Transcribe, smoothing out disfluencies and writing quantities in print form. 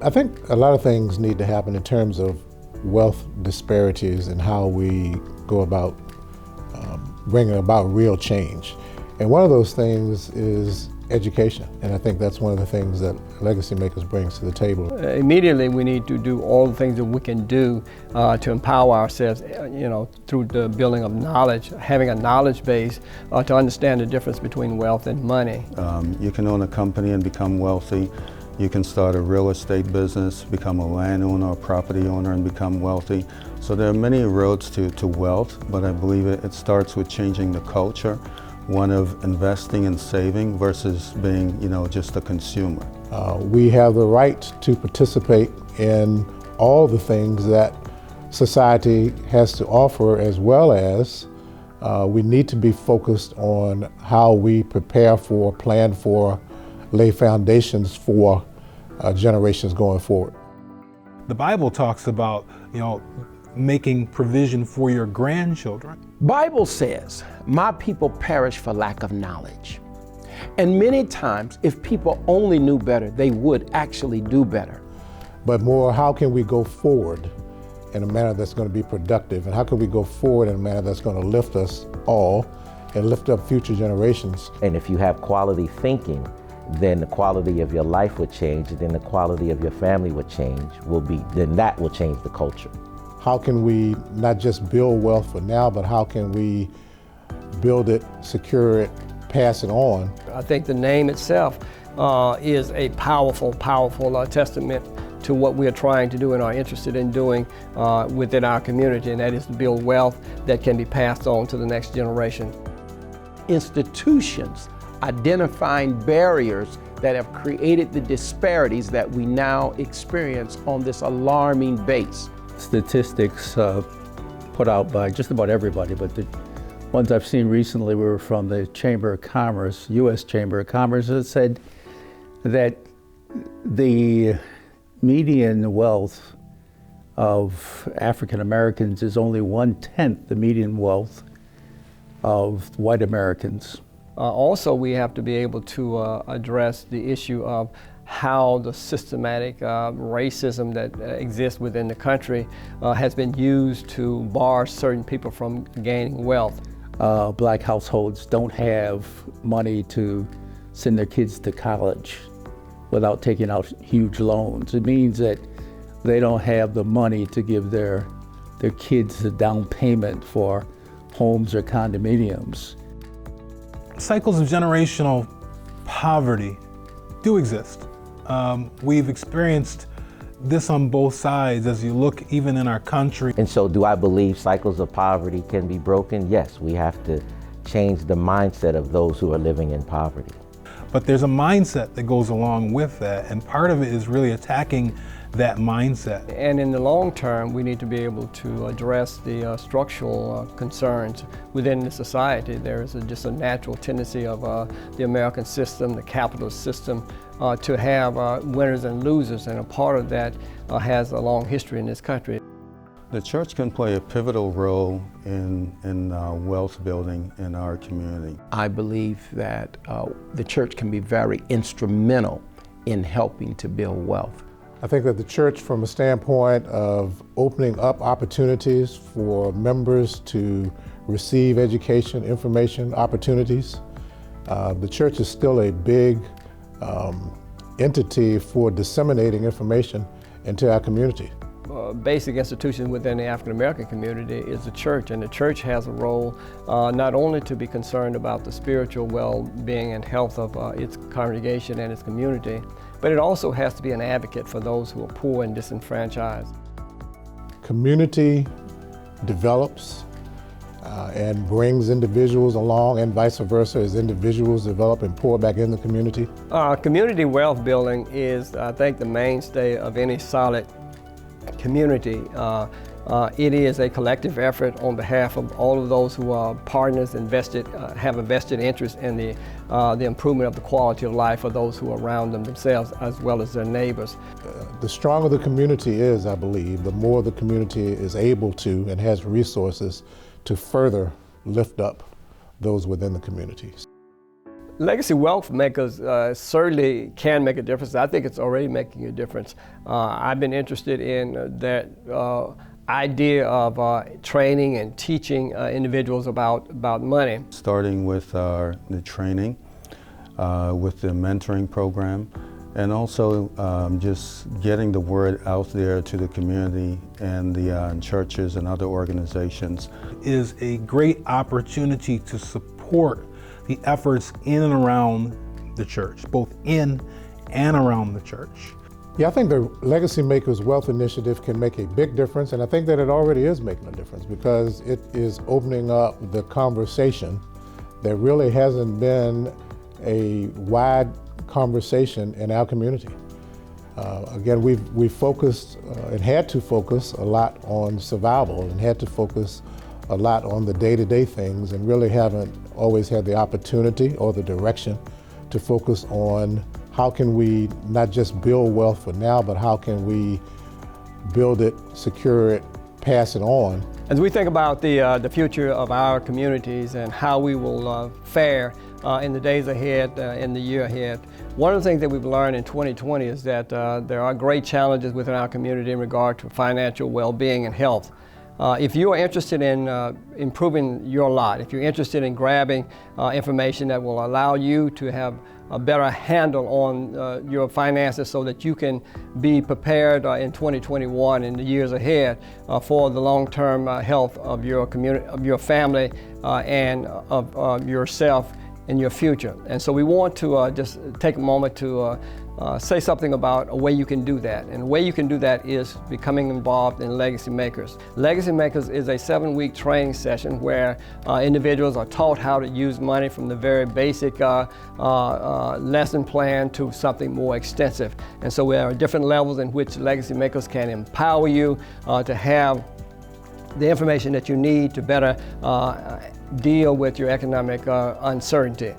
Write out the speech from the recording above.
I think a lot of things need to happen in terms of wealth disparities and how we go about bringing about real change. And one of those things is education. And I think that's one of the things that Legacy Makers brings to the table. Immediately, we need to do all the things that we can do to empower ourselves, through the building of knowledge, having a knowledge base to understand the difference between wealth and money. You can own a company and become wealthy. You can start a real estate business, become a landowner or property owner and become wealthy. So there are many roads to wealth, but I believe it starts with changing the culture, one of investing and saving versus being, just a consumer. We have the right to participate in all the things that society has to offer, as well as we need to be focused on how we prepare for, plan for, lay foundations for generations going forward. The Bible talks about, making provision for your grandchildren. Bible says, my people perish for lack of knowledge. And many times, if people only knew better, they would actually do better. But more, how can we go forward in a manner that's going to be productive? And how can we go forward in a manner that's going to lift us all and lift up future generations? And if you have quality thinking, then the quality of your life would change, then the quality of your family would change, then that will change the culture. How can we not just build wealth for now, but how can we build it, secure it, pass it on? I think the name itself is a powerful testament to what we are trying to do and are interested in doing within our community, and that is to build wealth that can be passed on to the next generation. Institutions identifying barriers that have created the disparities that we now experience on this alarming base. Statistics put out by just about everybody, but the ones I've seen recently were from the Chamber of Commerce, U.S. Chamber of Commerce, that said that the median wealth of African Americans is only 1/10 the median wealth of white Americans. Also, we have to be able to address the issue of how the systematic racism that exists within the country has been used to bar certain people from gaining wealth. Black households don't have money to send their kids to college without taking out huge loans. It means that they don't have the money to give their kids the down payment for homes or condominiums. Cycles of generational poverty do exist. We've experienced this on both sides as you look even in our country. And so do I believe cycles of poverty can be broken? Yes, we have to change the mindset of those who are living in poverty. But there's a mindset that goes along with that, and part of it is really attacking that mindset. And in the long term, we need to be able to address the structural concerns within the society. There is just a natural tendency of the American system, the capitalist system, to have winners and losers, and a part of that has a long history in this country. The church can play a pivotal role in wealth building in our community. I believe that the church can be very instrumental in helping to build wealth. I think that the church, from a standpoint of opening up opportunities for members to receive education, information, opportunities, the church is still a big entity for disseminating information into our community. Basic institution within the African American community is the church, and the church has a role not only to be concerned about the spiritual well-being and health of its congregation and its community, but it also has to be an advocate for those who are poor and disenfranchised. Community develops and brings individuals along, and vice versa, as individuals develop and pour back in the community. Community wealth building is, I think, the mainstay of any solid community. It is a collective effort on behalf of all of those who are partners, have a vested interest in the improvement of the quality of life of those who are around them themselves, as well as their neighbors. The stronger the community is, I believe, the more the community is able to and has resources to further lift up those within the communities. Legacy wealth makers certainly can make a difference. I think it's already making a difference. I've been interested in that idea of training and teaching individuals about money. Starting with the training, with the mentoring program, and also just getting the word out there to the community and the churches and other organizations. Is a great opportunity to support the efforts in and around the church, both in and around the church. Yeah, I think the Legacy Makers Wealth Initiative can make a big difference, and I think that it already is making a difference because it is opening up the conversation. There really hasn't been a wide conversation in our community. Again, we've focused and had to focus a lot on survival and had to focus a lot on the day-to-day things and really haven't always had the opportunity or the direction to focus on how can we not just build wealth for now, but how can we build it, secure it, pass it on. As we think about the future of our communities and how we will fare in the days ahead, in the year ahead, one of the things that we've learned in 2020 is that there are great challenges within our community in regard to financial well-being and health. If you are interested in improving your lot, if you're interested in grabbing information that will allow you to have a better handle on your finances so that you can be prepared in 2021 and the years ahead for the long-term health of your community, of your family, and of yourself in your future. And so we want to just take a moment to say something about a way you can do that. And the way you can do that is becoming involved in Legacy Makers. Legacy Makers is a 7-week training session where individuals are taught how to use money from the very basic lesson plan to something more extensive. And so there are different levels in which Legacy Makers can empower you to have the information that you need to better deal with your economic uncertainty.